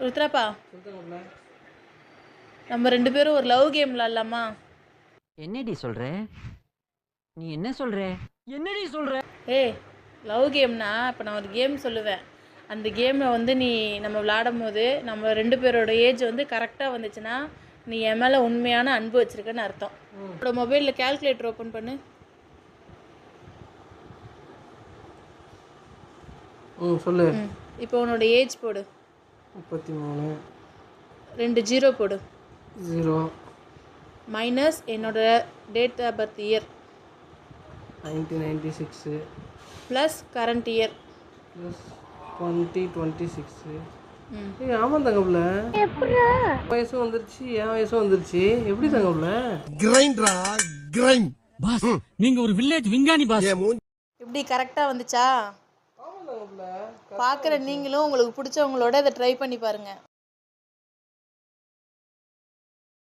ருத்ராப்பா, நம்ம 2 பேரும் ஒரு லவ் கேம் விளையாடலாமா? என்னடி சொல்ற? நீ என்ன சொல்ற? என்னடி சொல்ற? ஏய், லவ் கேம்னா இப்போ நான் ஒரு கேம் சொல்லுவேன். அந்த கேமில் வந்து நம்ம விளையாடும்போது நம்ம 2 பேரோட ஏஜ் வந்து கரெக்டாக வந்துச்சுன்னா நீ என் மேலே உண்மையான அன்பு வச்சுருக்கன்னு அர்த்தம். என்னோட மொபைலில் கால்குலேட்டர் ஓப்பன் பண்ணு. சொல்லு. இப்போ உன்னோட ஏஜ் போடு. 33. 2 ஜீரோ போடு. 0 மைனஸ் என்னோட date of birth year 1996 plus current year plus 2026. ஏய் ஆமாம் தங்கப்புல, வயசும் வந்துருச்சு, என் வயசும் வந்துருச்சு. எப்படி தங்கப்புல? கிரைண்டரா கிரைண்ட் பாஸ், நீங்க ஒரு வில்லேஜ் விஞ்ஞானி பாஸ். இப்படி கரெக்டாக வந்துச்சா? ஆமாம் தங்கப்புல. பார்க்குற நீங்களும் உங்களுக்கு பிடிச்சவங்களோட இதை ட்ரை பண்ணி பாருங்கள்.